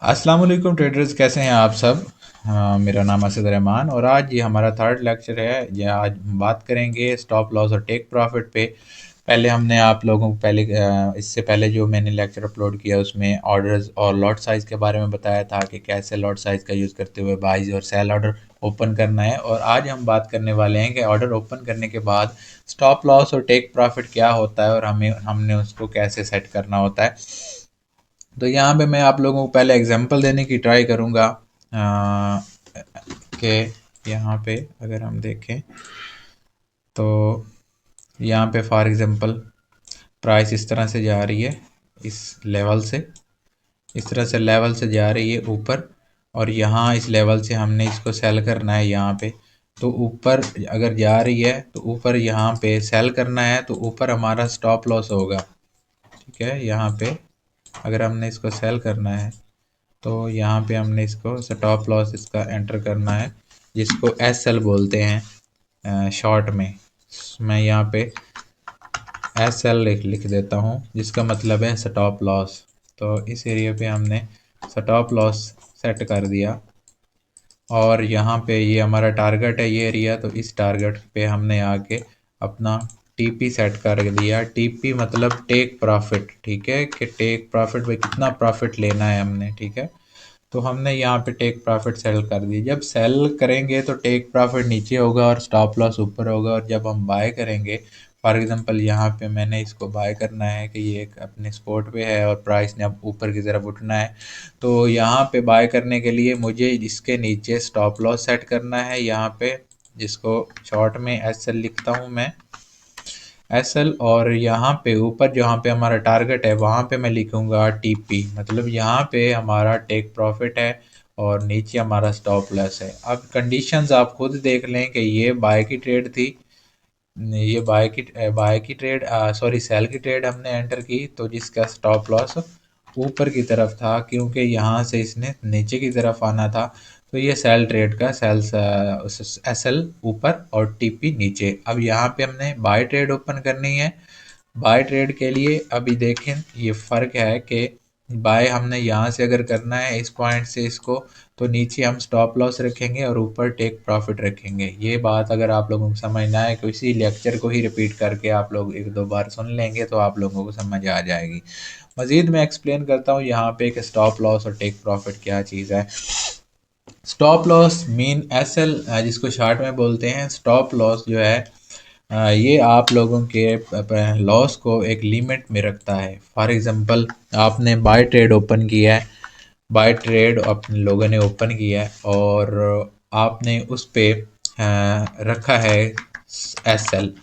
अस्सलाम वालेकुम ट्रेडर्स, कैसे हैं आप सब। मेरा नाम असद रहमान और आज ये हमारा थर्ड लेक्चर है। ये आज हम बात करेंगे स्टॉप लॉस और टेक प्रॉफिट पे। पहले हमने आप लोगों को इससे पहले जो मैंने लेक्चर अपलोड किया उसमें ऑर्डर्स और लॉट साइज़ के बारे में बताया था कि कैसे लॉट साइज़ का यूज़ करते हुए बाइज और सेल ऑर्डर ओपन करना है। और आज हम बात करने वाले हैं कि ऑर्डर ओपन करने के बाद स्टॉप लॉस और टेक प्रॉफिट क्या होता है और हमने उसको कैसे सेट करना होता है। तो यहाँ पे मैं आप लोगों को पहले एग्जांपल देने की ट्राई करूँगा कि यहाँ पे अगर हम देखें तो यहाँ पे फॉर एग्जांपल प्राइस इस तरह से जा रही है, इस लेवल से, इस तरह से लेवल से जा रही है ऊपर। और यहाँ इस लेवल से हमने इसको सेल करना है यहाँ पे। तो ऊपर अगर जा रही है तो ऊपर यहाँ पे सेल करना है, तो ऊपर हमारा स्टॉप लॉस होगा। ठीक है, यहाँ पे अगर हमने इसको सेल करना है तो यहाँ पे हमने इसको स्टॉप लॉस इसका एंटर करना है, जिसको एस एल बोलते हैं शॉर्ट में। मैं यहाँ पे एस एल लिख देता हूँ, जिसका मतलब है स्टॉप लॉस। तो इस एरिया पे हमने स्टॉप लॉस सेट कर दिया और यहाँ पे ये हमारा टारगेट है ये एरिया। तो इस टारगेट पे हमने आके अपना टीपी सेट कर दिया। टीपी मतलब टेक प्रॉफिट। ठीक है, कि टेक प्रॉफिट में कितना प्रॉफिट लेना है हमने। ठीक है, तो हमने यहाँ पे टेक प्रॉफिट सेल कर दी। जब सेल करेंगे तो टेक प्रॉफिट नीचे होगा और स्टॉप लॉस ऊपर होगा। और जब हम बाय करेंगे, फॉर एग्जांपल यहाँ पे मैंने इसको बाय करना है कि ये एक अपने स्पॉट पे है और प्राइस ने अब ऊपर की तरफ उठना है, तो यहाँ पे बाय करने के लिए मुझे इसके नीचे स्टॉप लॉस सेट करना है यहाँ पे, जिसको शॉर्ट में एस एल लिखता हूँ मैं, एस एल। और यहाँ पे ऊपर जहाँ पे हमारा टारगेट है वहाँ पे मैं लिखूँगा टीपी, मतलब यहाँ पे हमारा टेक प्रॉफिट है और नीचे हमारा स्टॉप लॉस है। अब कंडीशंस आप खुद देख लें कि ये बाय की ट्रेड थी, ये बाय की ट्रेड, सॉरी सेल की ट्रेड हमने एंटर की, तो जिसका स्टॉप लॉस ऊपर की तरफ था, क्योंकि यहाँ से इसने नीचे की तरफ आना था। तो ये सेल ट्रेड का सेल्स एस एल ऊपर और टीपी नीचे। अब यहाँ पे हमने बाय ट्रेड ओपन करनी है। बाय ट्रेड के लिए अभी देखें ये फ़र्क है कि बाय हमने यहाँ से अगर करना है इस पॉइंट से इसको, तो नीचे हम स्टॉप लॉस रखेंगे और ऊपर टेक प्रॉफिट रखेंगे। ये बात अगर आप लोगों को समझ ना आए तो इसी लेक्चर को ही रिपीट करके आप लोग एक दो बार सुन लेंगे तो आप लोगों को समझ आ जाएगी। मज़ीद मैं एक्सप्लेन करता हूँ यहाँ पे कि स्टॉप लॉस और टेक प्रॉफिट क्या चीज़ है। Stop loss mean S L, जिसको शार्ट में बोलते हैं। स्टॉप लॉस जो है ये आप लोगों के लॉस को एक लिमिट में रखता है। फॉर एग्जांपल आपने बाय ट्रेड ओपन किया है, बाय ट्रेड अपने लोगों ने ओपन किया है और आपने उस पे रखा है एस एल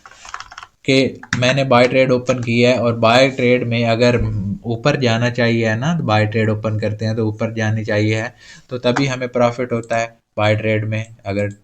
कि मैंने बाय ट्रेड ओपन किया है। और बाय ट्रेड में अगर ऊपर जाना चाहिए है ना, बाय ट्रेड ओपन करते हैं तो ऊपर जानी चाहिए है, तो तभी हमें प्रॉफिट होता है। बाय ट्रेड में अगर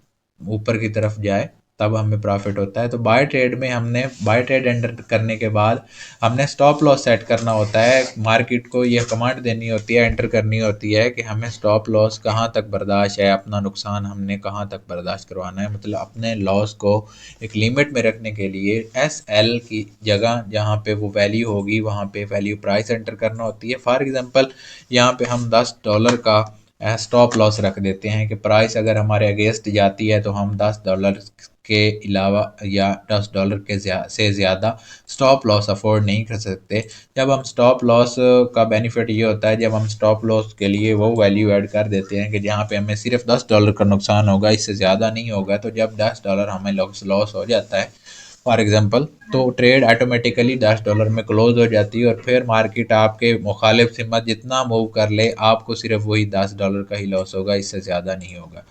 ऊपर की तरफ जाए तब हमें प्रॉफिट होता है। तो बाय ट्रेड में हमने बाय ट्रेड एंटर करने के बाद हमने स्टॉप लॉस सेट करना होता है। मार्केट को यह कमांड देनी होती है, एंटर करनी होती है कि हमें स्टॉप लॉस कहाँ तक बर्दाश्त है, अपना नुकसान हमने कहाँ तक बर्दाश्त करवाना है। मतलब अपने लॉस को एक लिमिट में रखने के लिए एस एल की जगह जहाँ पे वो वैल्यू होगी वहाँ पे वैल्यू प्राइस एंटर करना होती है। फॉर एग्जांपल यहाँ पे हम $10 का स्टॉप लॉस रख देते हैं कि प्राइस अगर हमारे अगेंस्ट जाती है तो हम $10 के अलावा या $10 से ज़्यादा स्टॉप लॉस अफोर्ड नहीं कर सकते। जब हम स्टॉप लॉस का बेनिफिट ये होता है जब हम स्टॉप लॉस के लिए वो वैल्यू ऐड कर देते हैं कि जहाँ पे हमें सिर्फ $10 का नुकसान होगा, इससे ज़्यादा नहीं होगा। तो जब $10 हमें लॉस हो जाता है फॉर एग्जांपल, तो ट्रेड ऑटोमेटिकली $10 में क्लोज हो जाती है और फिर मार्केट आपके मुखालिफ सिमत जितना मूव कर ले आपको सिर्फ वही $10 का ही लॉस होगा, इससे ज़्यादा नहीं होगा।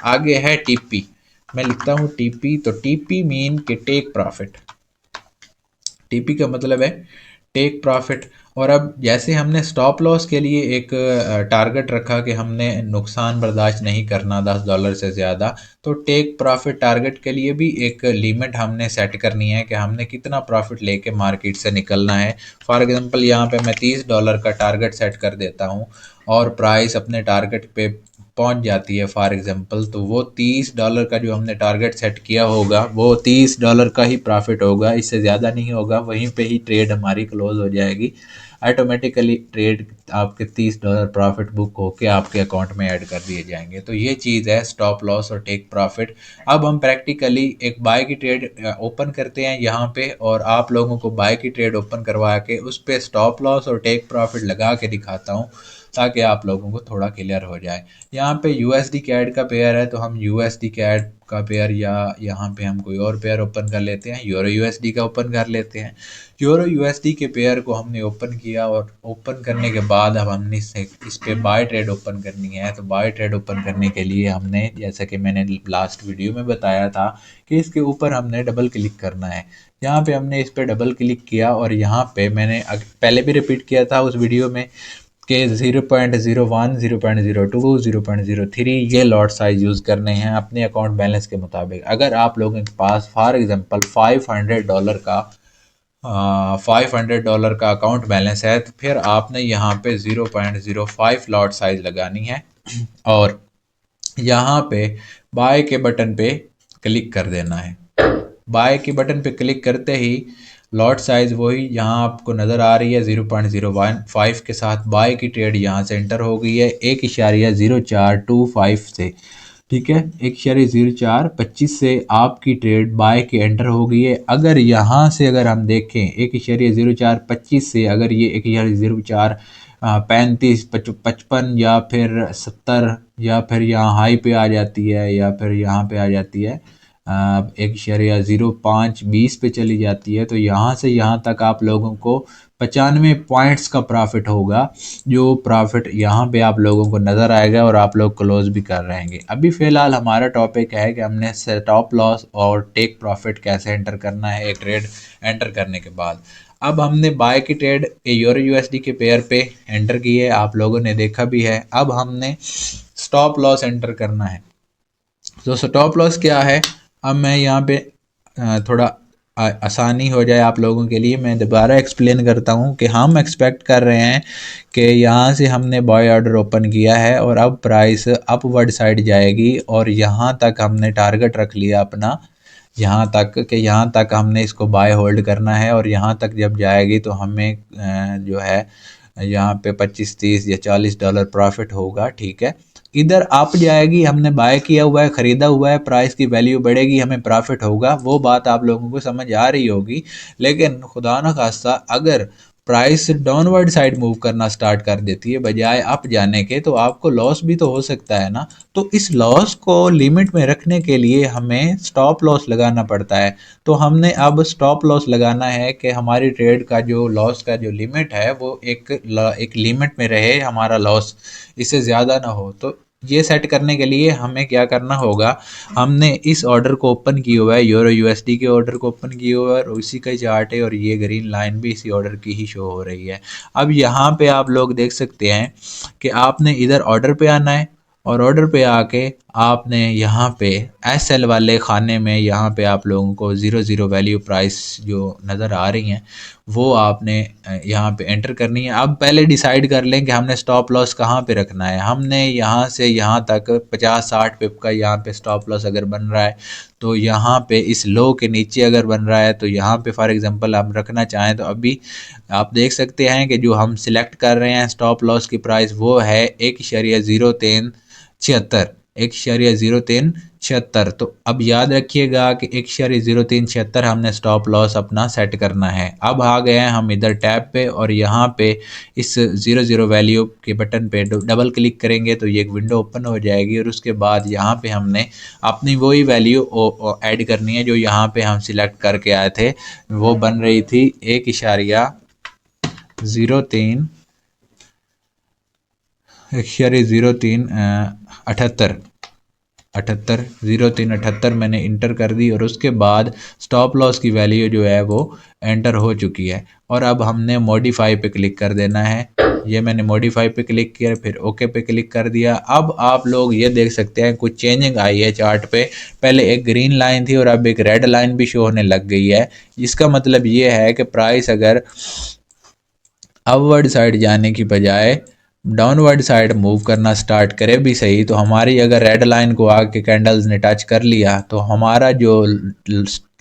आगे है टीपी। मैं लिखता हूँ टीपी, तो टीपी मीन के टेक प्रॉफिट। टीपी का मतलब है टेक प्रॉफिट। और अब जैसे हमने स्टॉप लॉस के लिए एक टारगेट रखा कि हमने नुकसान बर्दाश्त नहीं करना $10 से ज़्यादा, तो टेक प्रॉफिट टारगेट के लिए भी एक लिमिट हमने सेट करनी है कि हमने कितना प्रॉफिट लेके मार्केट से निकलना है। फॉर एग्जांपल यहाँ पे मैं $30 का टारगेट सेट कर देता हूँ और प्राइस अपने टारगेट पे पहुंच जाती है फॉर एग्जांपल, तो वो $30 का जो हमने टारगेट सेट किया होगा वो $30 का ही प्रॉफिट होगा, इससे ज़्यादा नहीं होगा। वहीं पे ही ट्रेड हमारी क्लोज हो जाएगी, ऑटोमेटिकली ट्रेड आपके $30 प्रॉफिट बुक होके आपके अकाउंट में ऐड कर दिए जाएंगे। तो ये चीज़ है स्टॉप लॉस और टेक प्रॉफिट। अब हम प्रैक्टिकली एक बाय की ट्रेड ओपन करते हैं यहाँ पे, और आप लोगों को बाय की ट्रेड ओपन करवा के उस पर स्टॉप लॉस और टेक प्रॉफिट लगा के दिखाता हूँ, ताकि आप लोगों को थोड़ा क्लियर हो जाए। यहाँ पे यूएसडी कैड का पेयर है, तो हम यूएसडी कैड का पेयर, या यहाँ पे हम कोई और पेयर ओपन कर लेते हैं, यूरो यूएसडी का ओपन कर लेते हैं। यूरो यूएसडी के पेयर को हमने ओपन किया, और ओपन करने के बाद अब हमने इस पे बाय ट्रेड ओपन करनी है। तो बाय ट्रेड ओपन करने के लिए हमने, जैसा कि मैंने लास्ट वीडियो में बताया था, कि इसके ऊपर हमने डबल क्लिक करना है। यहाँ पे हमने इस पे डबल क्लिक किया, और यहाँ पे मैंने पहले भी रिपीट किया था उस वीडियो में के 0.01, 0.02, 0.03 ये लॉट साइज यूज़ करने हैं अपने अकाउंट बैलेंस के मुताबिक। अगर आप लोगों के पास फॉर एग्जांपल $500 का अकाउंट बैलेंस है, तो फिर आपने यहाँ पे 0.05 लॉट साइज लगानी है, और यहाँ पे बाय के बटन पे क्लिक कर देना है। बाय के बटन पे क्लिक करते ही लॉट साइज वही यहाँ आपको नज़र आ रही है 0.015 के साथ बाय की ट्रेड यहाँ से एंटर हो गई है 1.0425 से। ठीक है, 1.0425 से आपकी ट्रेड बाय के एंटर हो गई है। अगर यहाँ से अगर हम देखें 1.0425 से अगर ये 1.0435, 55 या फिर 70, या फिर यहाँ हाई पे आ जाती है, या फिर यहाँ पे आ जाती है 1.0520 पे चली जाती है, तो यहाँ से यहाँ तक आप लोगों को 95 पॉइंट्स का प्रॉफिट होगा, जो प्रॉफिट यहाँ पे आप लोगों को नज़र आएगा और आप लोग क्लोज भी कर रहेंगे। अभी फ़िलहाल हमारा टॉपिक है कि हमने स्टॉप लॉस और टेक प्रॉफिट कैसे एंटर करना है एक ट्रेड एंटर करने के बाद। अब हमने बाय की ट्रेड यूरो यूएसडी के पेयर पे एंटर की है, आप लोगों ने देखा भी है। अब हमने स्टॉप लॉस एंटर करना है। तो स्टॉप लॉस क्या है, अब मैं यहाँ पे थोड़ा आसानी हो जाए आप लोगों के लिए, मैं दोबारा एक्सप्लेन करता हूँ कि हम एक्सपेक्ट कर रहे हैं कि यहाँ से हमने बाय ऑर्डर ओपन किया है और अब प्राइस अपवर्ड साइड जाएगी, और यहाँ तक हमने टारगेट रख लिया अपना, यहाँ तक कि यहाँ तक हमने इसको बाय होल्ड करना है, और यहाँ तक जब जाएगी तो हमें जो है यहाँ पे 25, 30 या $40 प्रॉफिट होगा। ठीक है, इधर अप जाएगी, हमने बाय किया हुआ है, ख़रीदा हुआ है, प्राइस की वैल्यू बढ़ेगी, हमें प्रॉफिट होगा। वो बात आप लोगों को समझ आ रही होगी। लेकिन खुदा न खास्ता अगर प्राइस डाउनवर्ड साइड मूव करना स्टार्ट कर देती है बजाय अप जाने के, तो आपको लॉस भी तो हो सकता है ना। तो इस लॉस को लिमिट में रखने के लिए हमें स्टॉप लॉस लगाना पड़ता है। तो हमने अब स्टॉप लॉस लगाना है कि हमारी ट्रेड का जो लॉस का जो लिमिट है वो एक लिमिट में रहे, हमारा लॉस इससे ज़्यादा ना हो। तो ये सेट करने के लिए हमें क्या करना होगा, हमने इस ऑर्डर को ओपन किया हुआ है, यूरो यूएसडी के ऑर्डर को ओपन किया हुआ है, और उसी का चार्ट है, और ये ग्रीन लाइन भी इसी ऑर्डर की ही शो हो रही है। अब यहाँ पे आप लोग देख सकते हैं कि आपने इधर ऑर्डर पे आना है, और ऑर्डर पे आके आपने यहाँ पे एसएल वाले खाने में यहाँ पे आप लोगों को 00 वैल्यू प्राइस जो नज़र आ रही हैं वो आपने यहाँ पे एंटर करनी है। अब पहले डिसाइड कर लें कि हमने स्टॉप लॉस कहाँ पे रखना है। हमने यहाँ से यहाँ तक 50-60 पिप का यहाँ पे स्टॉप लॉस अगर बन रहा है, तो यहाँ पे इस लो के नीचे अगर बन रहा है, तो यहाँ पे फॉर एग्जांपल हम रखना चाहें तो अभी आप देख सकते हैं कि जो हम सिलेक्ट कर रहे हैं स्टॉप लॉस की प्राइस वो है 1.0376, 1.0376। तो अब याद रखिएगा कि 1.0376 हमने स्टॉप लॉस अपना सेट करना है। अब आ गए हैं हम इधर टैब पे, और यहाँ पे इस 00 वैल्यू के बटन पे डबल क्लिक करेंगे तो ये एक विंडो ओपन हो जाएगी, और उसके बाद यहाँ पे हमने अपनी वही वैल्यू ऐड करनी है जो यहाँ पे हम सिलेक्ट करके आए थे। वो बन रही थी 1.0378 मैंने इंटर कर दी, और उसके बाद स्टॉप लॉस की वैल्यू जो है वो एंटर हो चुकी है। और अब हमने मॉडिफाई पे क्लिक कर देना है। ये मैंने मॉडिफाई पे क्लिक किया, फिर ओके पे क्लिक कर दिया। अब आप लोग ये देख सकते हैं कुछ चेंजिंग आई है चार्ट पे। पहले एक ग्रीन लाइन थी और अब एक रेड लाइन भी शो होने लग गई है। इसका मतलब ये है कि प्राइस अगर अपवर्ड साइड जाने की बजाय डाउनवर्ड साइड मूव करना स्टार्ट करे भी सही, तो हमारी अगर रेड लाइन को आके कैंडल्स ने टच कर लिया तो हमारा जो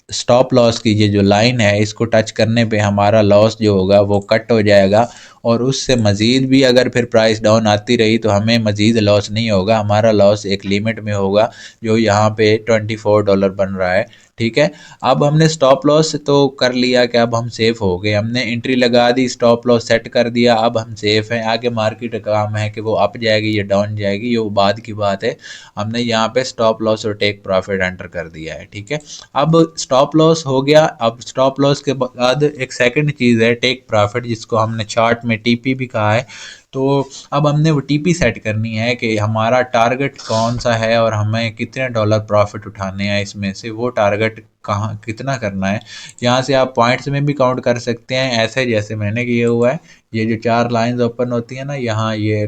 स्टॉप लॉस की ये जो लाइन है इसको टच करने पे हमारा लॉस जो होगा वो कट हो जाएगा, और उससे मज़ीद भी अगर फिर प्राइस डाउन आती रही तो हमें मज़ीद लॉस नहीं होगा, हमारा लॉस एक लिमिट में होगा जो यहाँ पे $24 बन रहा है। ठीक है, अब हमने स्टॉप लॉस तो कर लिया कि अब हम सेफ हो गए, हमने एंट्री लगा दी, स्टॉप लॉस सेट कर दिया, अब हम सेफ हैं। आगे मार्केट का काम है कि वो अप जाएगी या डाउन जाएगी, ये वो बाद की बात है। हमने यहाँ पे स्टॉप लॉस और टेक प्रॉफिट एंटर कर दिया है। ठीक है, अब स्टॉप लॉस हो गया। अब स्टॉप लॉस के बाद एक सेकंड चीज़ है टेक प्रॉफिट, जिसको हमने चार्ट में टीपी भी कहा है। तो अब हमने वो टीपी सेट करनी है कि हमारा टारगेट कौन सा है और हमें कितने डॉलर प्रॉफिट उठाने हैं, इसमें से वो टारगेट कहाँ कितना करना है। यहाँ से आप पॉइंट्स में भी काउंट कर सकते हैं, ऐसे जैसे मैंने किया हुआ है। ये जो 4 लाइंस ओपन होती है ना, यहाँ ये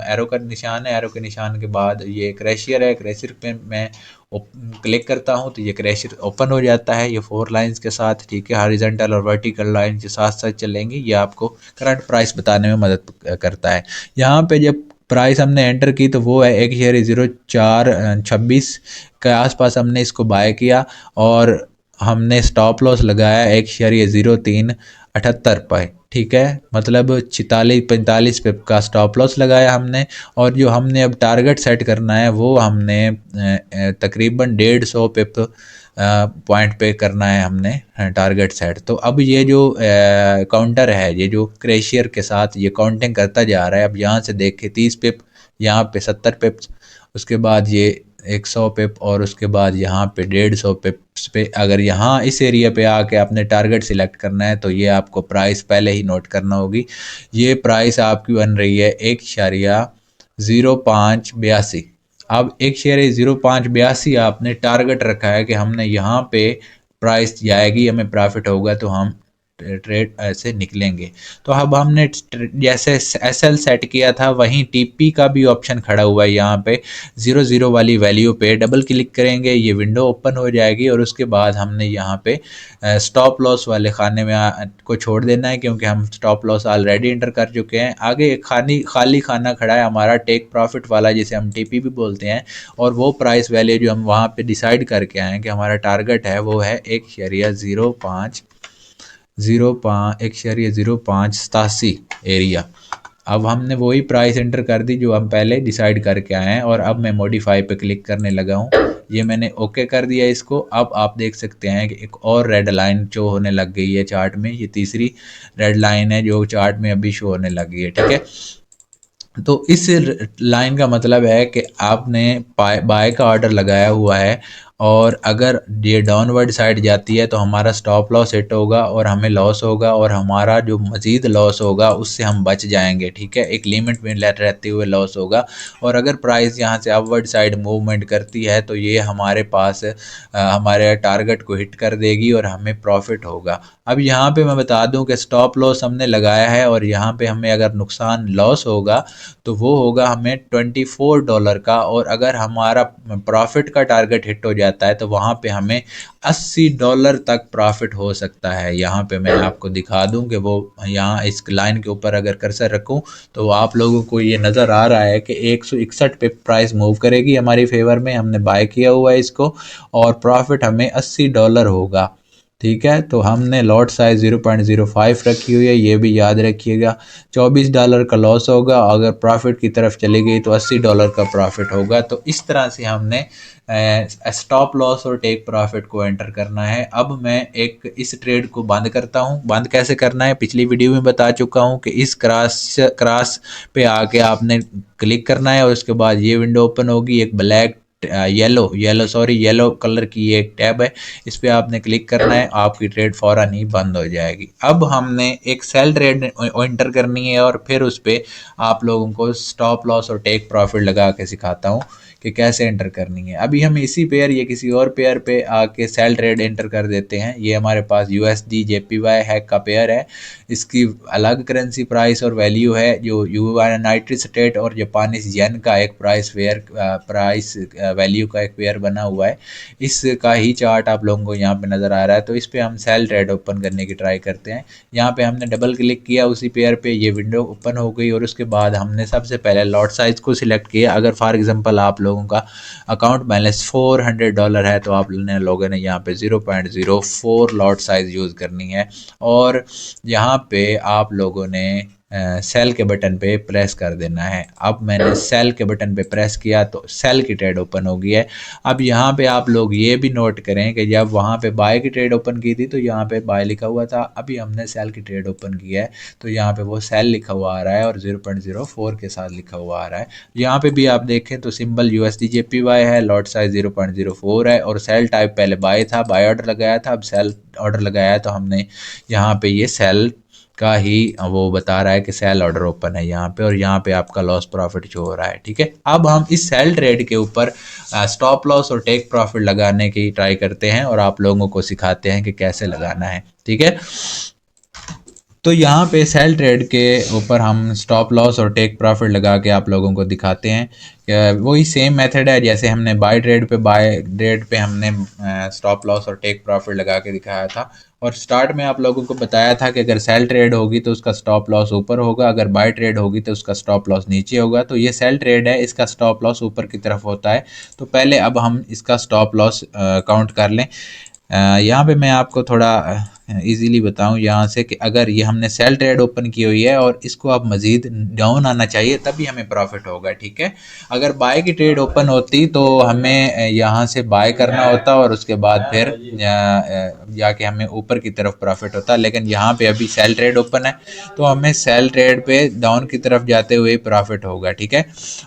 एरो का निशान है, एरो के निशान के बाद ये क्रैशियर है, क्रैशियर पे मैं क्लिक करता हूँ तो ये क्रैशियर ओपन हो जाता है, ये 4 लाइंस के साथ। ठीक है, हॉरिजॉन्टल और वर्टिकल लाइन के साथ साथ चलेंगी, ये आपको करंट प्राइस बताने में मदद करता है। यहाँ पे जब प्राइस हमने एंटर की तो वो है 1.0426 के आसपास हमने इसको बाय किया, और हमने स्टॉप लॉस लगाया 1.0378 पर। ठीक है, मतलब 46-45 पिप का स्टॉप लॉस लगाया हमने, और जो हमने अब टारगेट सेट करना है वो हमने तकरीबन 150 पिप पॉइंट पे करना है हमने टारगेट सेट। तो अब ये जो काउंटर है, ये जो क्रेशियर के साथ ये काउंटिंग करता जा रहा है। अब यहाँ से देखे 30 पिप, यहाँ पे 70 पिप्स, उसके बाद ये 100 पिप, और उसके बाद यहाँ पे 150 पिप्स पे अगर यहाँ इस एरिया पे आके आपने टारगेट सिलेक्ट करना है तो ये आपको प्राइस पहले ही नोट करना होगी। ये प्राइस आपकी बन रही है 1.0582। अब 1.0582 आपने टारगेट रखा है कि हमने यहाँ पे प्राइस जाएगी, हमें प्रॉफिट होगा तो हम ट्रेड ऐसे निकलेंगे। तो अब हमने जैसे एसएल सेट किया था वहीं टीपी का भी ऑप्शन खड़ा हुआ है, यहाँ पे 00 वाली वैल्यू पे डबल क्लिक करेंगे, ये विंडो ओपन हो जाएगी, और उसके बाद हमने यहाँ पे स्टॉप लॉस वाले खाने में को छोड़ देना है, क्योंकि हम स्टॉप लॉस ऑलरेडी एंटर कर चुके हैं। आगे एक खाली खाना खड़ा है हमारा टेक प्रॉफिट वाला, जिसे हम टीपी भी बोलते हैं, और वो प्राइस वैल्यू जो हम वहाँ पे डिसाइड करके आए हैं कि हमारा टारगेट है वो है 1.0587 एरिया। अब हमने वही प्राइस एंटर कर दी जो हम पहले डिसाइड करके आए हैं, और अब मैं मॉडिफाई पे क्लिक करने लगा हूँ। ये मैंने ओके कर दिया इसको। अब आप देख सकते हैं कि एक और रेड लाइन शो होने लग गई है चार्ट में, ये तीसरी रेड लाइन है जो चार्ट में अभी शो होने लग गई है। ठीक है, तो इस लाइन का मतलब है कि आपने बाय का ऑर्डर लगाया हुआ है, और अगर ये डाउनवर्ड साइड जाती है तो हमारा स्टॉप लॉस हिट होगा और हमें लॉस होगा, और हमारा जो मज़ीद लॉस होगा उससे हम बच जाएंगे। ठीक है, एक लिमिट में रहते हुए लॉस होगा। और अगर प्राइस यहाँ से अपवर्ड साइड मूवमेंट करती है तो ये हमारे पास हमारे टारगेट को हिट कर देगी और हमें प्रॉफिट होगा। अब यहाँ पे मैं बता दूं कि स्टॉप लॉस हमने लगाया है, और यहाँ पे हमें अगर नुकसान लॉस होगा तो वो होगा हमें $24 का, और अगर हमारा प्रॉफिट का टारगेट हिट हो जाता है तो वहाँ पे हमें $80 तक प्रॉफिट हो सकता है। यहाँ पे मैं आपको दिखा दूं कि वो यहाँ इस लाइन के ऊपर अगर कर्सर रखूं तो आप लोगों को ये नज़र आ रहा है कि 161 पे प्राइस मूव करेगी हमारी फेवर में, हमने बाय किया हुआ है इसको, और प्रॉफिट हमें $80 होगा। ठीक है, तो हमने लॉट साइज 0.05 रखी हुई है, ये भी याद रखिएगा। $24 का लॉस होगा, अगर प्रॉफिट की तरफ चली गई तो $80 का प्रॉफिट होगा। तो इस तरह से हमने स्टॉप लॉस और टेक प्रॉफिट को एंटर करना है। अब मैं एक इस ट्रेड को बंद करता हूं। बंद कैसे करना है पिछली वीडियो में बता चुका हूं कि इस क्रॉस पे आके आपने क्लिक करना है, और उसके बाद ये विंडो ओपन होगी, एक ब्लैक येलो कलर की ये एक टैब है, इस पे आपने क्लिक करना है, आपकी ट्रेड फौरन ही बंद हो जाएगी। अब हमने एक सेल ट्रेड एंटर करनी है, और फिर उस पे आप लोगों को स्टॉप लॉस और टेक प्रॉफिट लगा के सिखाता हूँ कि कैसे एंटर करनी है। अभी हम इसी पेयर या किसी और पेयर पे आके सेल ट्रेड एंटर कर देते हैं। ये हमारे पास USD JPY हैक का पेयर है, इसकी अलग करेंसी प्राइस और वैल्यू है। जो यूनाइटेड स्टेट और जापानीज येन का एक प्राइस वैल्यू का एक पेयर बना हुआ है, इसका ही चार्ट आप लोगों को यहाँ पे नज़र आ रहा है। तो इस पे हम सेल ट्रेड ओपन करने की ट्राई करते हैं। यहाँ पे हमने डबल क्लिक किया उसी पेयर पे, ये विंडो ओपन हो गई और उसके बाद हमने सबसे पहले लॉट साइज को सिलेक्ट किया। अगर फॉर एग्जांपल आप लोगों का अकाउंट बैलेंस $400 है तो आप लोगों ने यहाँ पे 0.04 लॉट साइज यूज़ करनी है और यहाँ पे आप लोगों ने सेल के बटन पे प्रेस कर देना है। अब मैंने सेल के बटन पे प्रेस किया तो सेल की ट्रेड ओपन हो गई है। अब यहाँ पे आप लोग ये भी नोट करें कि जब वहाँ पे बाय की ट्रेड ओपन की थी तो यहाँ पे बाय लिखा हुआ था, अभी हमने सेल की ट्रेड ओपन की है तो यहाँ पे वो सेल लिखा हुआ आ रहा है और 0.04 के साथ लिखा हुआ आ रहा है। यहाँ पे भी आप देखें तो सिंबल USD JPY है, लॉट साइज 0.04 है और सेल टाइप पहले बाय था, बाय ऑर्डर लगाया था, अब सेल ऑर्डर लगाया तो हमने यहाँ पे ये सेल का ही वो बता रहा है कि सेल ऑर्डर ओपन है यहाँ पे और यहाँ पे आपका लॉस प्रॉफिट शो हो रहा है। ठीक है, अब हम इस सेल ट्रेड के ऊपर स्टॉप लॉस और टेक प्रॉफिट लगाने की ट्राई करते हैं और आप लोगों को सिखाते हैं कि कैसे लगाना है। ठीक है, तो यहाँ पे सेल ट्रेड के ऊपर हम स्टॉप लॉस और टेक प्रॉफिट लगा के आप लोगों को दिखाते हैं। वही सेम मेथड है जैसे हमने बाय ट्रेड पे हमने स्टॉप लॉस और टेक प्रॉफिट लगा के दिखाया था और स्टार्ट में आप लोगों को बताया था कि अगर सेल ट्रेड होगी तो उसका स्टॉप लॉस ऊपर होगा, अगर बाय ट्रेड होगी तो उसका स्टॉप लॉस नीचे होगा। तो ये सेल ट्रेड है, इसका स्टॉप लॉस ऊपर की तरफ होता है। तो पहले अब हम इसका स्टॉप लॉस काउंट कर लें। यहाँ पे मैं आपको थोड़ा इजीली बताऊं यहाँ से कि अगर ये हमने सेल ट्रेड ओपन की हुई है और इसको अब मज़ीद डाउन आना चाहिए तभी हमें प्रॉफिट होगा। ठीक है, अगर बाय की ट्रेड ओपन होती तो हमें यहाँ से बाय करना होता और उसके बाद फिर जाके हमें ऊपर की तरफ प्रॉफिट होता, लेकिन यहाँ पे अभी सेल ट्रेड ओपन है तो हमें सेल ट्रेड पे डाउन की तरफ जाते हुए प्रॉफिट होगा। ठीक है,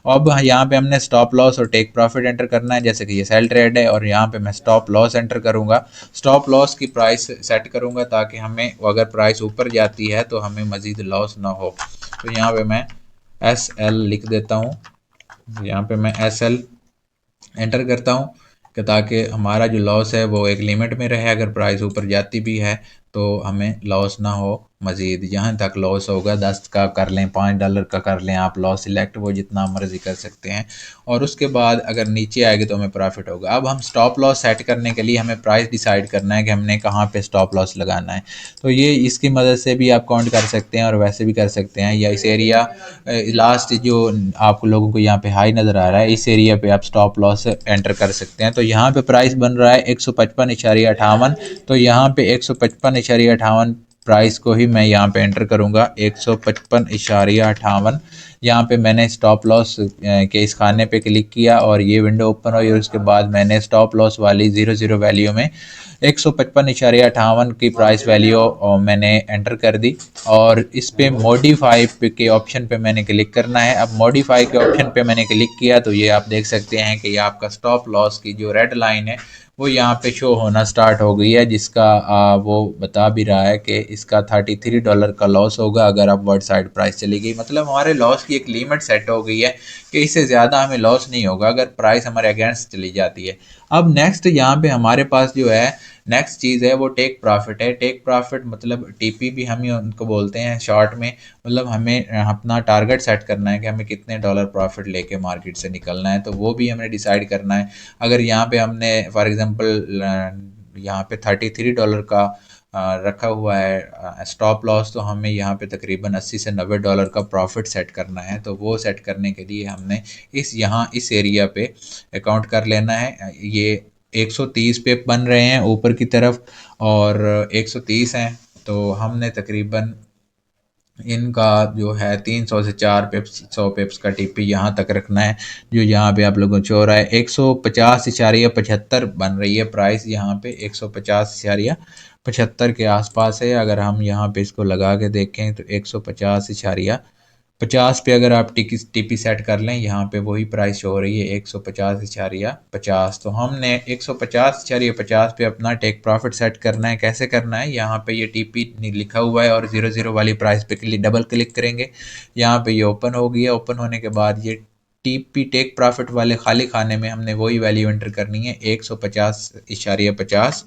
अब यहाँ पे हमने स्टॉप लॉस और टेक प्रॉफिट एंटर करना है। जैसे कि ये सेल ट्रेड है और यहाँ पे मैं स्टॉप लॉस एंटर करूँगा, स्टॉप लॉस की प्राइस सेट करूँगा ताकि हमें अगर प्राइस ऊपर जाती है तो हमें मज़ीद लॉस ना हो। तो यहाँ पे मैं SL लिख देता हूँ, यहाँ पे मैं SL एंटर करता हूँ कि ताकि हमारा जो लॉस है वो एक लिमिट में रहे, अगर प्राइस ऊपर जाती भी है तो हमें लॉस ना हो मज़ीद। जहाँ तक लॉस होगा 10 का कर लें, $5 का कर लें, आप लॉस सिलेक्ट वो जितना मर्जी कर सकते हैं और उसके बाद अगर नीचे आएगी तो हमें प्रॉफिट होगा। अब हम स्टॉप लॉस सेट करने के लिए हमें प्राइस डिसाइड करना है कि हमने कहाँ पे स्टॉप लॉस लगाना है। तो ये इसकी मदद से भी आप काउंट कर सकते हैं और वैसे भी कर सकते हैं, या इस एरिया लास्ट जो आप लोगों को यहाँ पे हाई नज़र आ रहा है इस एरिया पे आप स्टॉप लॉस एंटर कर सकते हैं। तो यहाँ पे प्राइस बन रहा है 155.58, तो यहाँ पे 155.58 प्राइस को ही मैं यहाँ पे एंटर करूँगा 155.58। यहाँ पे मैंने स्टॉप लॉस के इस खाने पे क्लिक किया और ये विंडो ओपन हुई और उसके बाद मैंने स्टॉप लॉस वाली 00 वैल्यू में 155.58 की प्राइस वैल्यू मैंने एंटर कर दी और इस पे मॉडिफाई के ऑप्शन पे मैंने क्लिक करना है। अब मॉडिफाई के ऑप्शन पे मैंने क्लिक किया तो ये आप देख सकते हैं कि ये आपका स्टॉप लॉस की जो रेड लाइन है वो यहाँ पे शो होना स्टार्ट हो गई है, जिसका वो बता भी रहा है कि इसका $33 का लॉस होगा अगर अपवर्ड साइड प्राइस चली गई। मतलब हमारे लॉस की एक लिमिट सेट हो गई है कि इससे ज़्यादा हमें लॉस नहीं होगा अगर प्राइस हमारे अगेंस्ट चली जाती है। अब नेक्स्ट यहाँ पे हमारे पास जो है नेक्स्ट चीज़ है वो टेक प्रॉफिट है। टेक प्रॉफिट मतलब TP भी हम उनको बोलते हैं शॉर्ट में। मतलब हमें अपना टारगेट सेट करना है कि हमें कितने डॉलर प्रॉफिट लेके मार्केट से निकलना है, तो वो भी हमें डिसाइड करना है। अगर यहाँ पे हमने फॉर एग्जांपल यहाँ पे $33 का रखा हुआ है स्टॉप लॉस, तो हमें यहाँ पे तकरीबन 80 से $90 का प्रॉफिट सेट करना है। तो वो सेट करने के लिए हमने इस एरिया पे अकाउंट कर लेना है। ये 130 पे बन रहे हैं ऊपर की तरफ और 130 हैं, तो हमने तकरीबन इनका जो है 300 से 4 पिप्स 100 पिप्स का TP यहाँ तक रखना है। जो यहाँ पे आप लोगों को शो हो रहा है 150.75 बन रही है प्राइस, यहाँ पे 150.75 के आसपास है। अगर हम यहाँ पे इसको लगा के देखें तो 150.50 पे अगर आप TP सेट कर लें, यहाँ पे वही प्राइस हो रही है 150.50। तो हमने 150.50 पे अपना टेक प्रॉफिट सेट करना है। कैसे करना है, यहाँ पे ये TP लिखा हुआ है और 00 वाली प्राइस पे डबल क्लिक करेंगे, यहाँ पे ये ओपन हो गया। ओपन होने के बाद ये टीपी टेक प्रॉफिट वाले खाली खाने में हमने वही वैल्यू एंटर करनी है 150.50,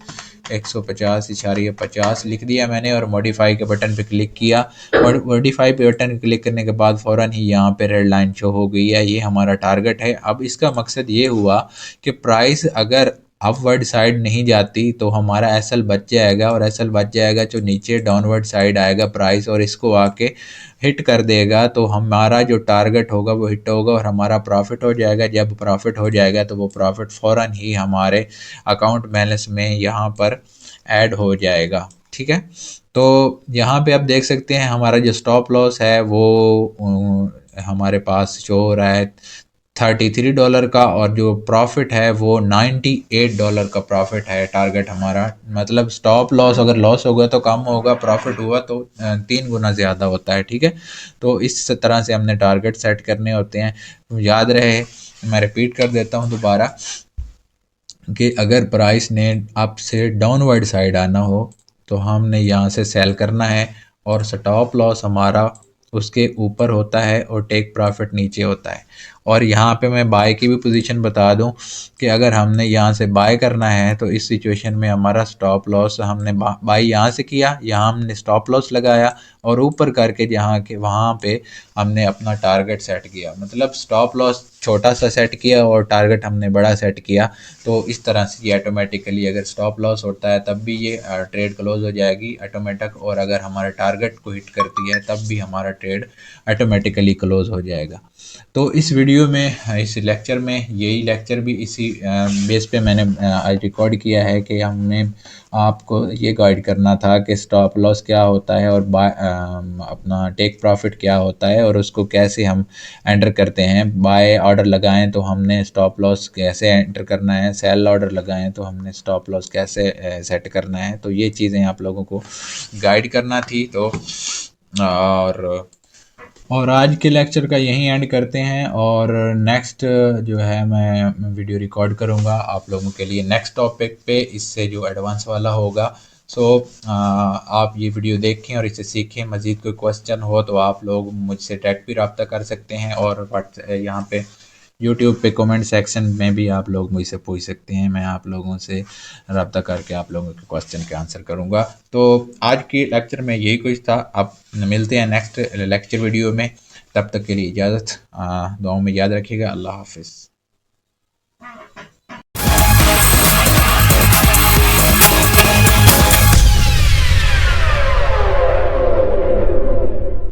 150.50 लिख दिया मैंने और मॉडिफाई के बटन पे क्लिक किया। और मॉडिफाई पे बटन क्लिक करने के बाद फ़ौरन ही यहाँ पे रेड लाइन शो हो गई है, ये हमारा टारगेट है। अब इसका मकसद ये हुआ कि प्राइस अगर अपवर्ड साइड नहीं जाती तो हमारा एसएल बच जाएगा, और एसएल बच जाएगा जो नीचे डाउनवर्ड साइड आएगा प्राइस और इसको आके हिट कर देगा, तो हमारा जो टारगेट होगा वो हिट होगा और हमारा प्रॉफिट हो जाएगा। जब प्रॉफिट हो जाएगा तो वो प्रॉफिट फ़ौरन ही हमारे अकाउंट बैलेंस में यहाँ पर ऐड हो जाएगा। ठीक है, तो यहाँ पे आप देख सकते हैं हमारा जो स्टॉप लॉस है वो हमारे पास शो हो रहा है $33 का, और जो प्रॉफिट है वो $98 का प्रॉफिट है टारगेट हमारा। मतलब स्टॉप लॉस अगर लॉस होगा तो कम होगा, प्रॉफिट हुआ तो 3 गुना ज़्यादा होता है। ठीक है, तो इस तरह से हमने टारगेट सेट करने होते हैं। याद रहे, मैं रिपीट कर देता हूँ दोबारा, कि अगर प्राइस ने अप से डाउनवर्ड साइड आना हो तो हमने यहाँ से सेल करना है, और स्टॉप लॉस हमारा उसके ऊपर होता है और टेक प्रॉफिट नीचे होता है। और यहाँ पे मैं बाय की भी पोजीशन बता दूं कि अगर हमने यहाँ से बाय करना है तो इस सिचुएशन में हमारा स्टॉप लॉस हमने बाय यहाँ से किया, यहाँ हमने स्टॉप लॉस लगाया और ऊपर करके जहाँ के वहाँ पे हमने अपना टारगेट सेट किया। मतलब स्टॉप लॉस छोटा सा सेट किया और टारगेट हमने बड़ा सेट किया। तो इस तरह से ये ऑटोमेटिकली अगर स्टॉप लॉस होता है तब भी ये ट्रेड क्लोज हो जाएगी ऑटोमेटिक, और अगर हमारे टारगेट को हिट करती है तब भी हमारा ट्रेड ऑटोमेटिकली क्लोज हो जाएगा। तो इस वीडियो में, इस लेक्चर में, यही लेक्चर भी इसी बेस पे मैंने आज रिकॉर्ड किया है कि हमने आपको ये गाइड करना था कि स्टॉप लॉस क्या होता है और अपना टेक प्रॉफिट क्या होता है और उसको कैसे हम एंटर करते हैं। बाय ऑर्डर लगाएं तो हमने स्टॉप लॉस कैसे एंटर करना है, सेल ऑर्डर लगाएं तो हमने स्टॉप लॉस कैसे सेट करना है। तो ये चीज़ें आप लोगों को गाइड करना थी। तो और आज के लेक्चर का यहीं एंड करते हैं, और नेक्स्ट जो है मैं वीडियो रिकॉर्ड करूँगा आप लोगों के लिए नेक्स्ट टॉपिक पे, इससे जो एडवांस वाला होगा। सो आप ये वीडियो देखें और इसे सीखें। मज़ीद कोई क्वेश्चन हो तो आप लोग मुझसे डायरेक्ट भी रब्ता कर सकते हैं, और यहाँ पे यूट्यूब पे कमेंट सेक्शन में भी आप लोग मुझसे पूछ सकते हैं। मैं आप लोगों से रब्ता करके आप लोगों के क्वेश्चन के आंसर करूँगा। तो आज की लेक्चर में यही कुछ था। अब मिलते हैं नेक्स्ट लेक्चर वीडियो में, तब तक के लिए इजाज़त। दुआओं में याद रखिएगा। अल्लाह हाफिज़।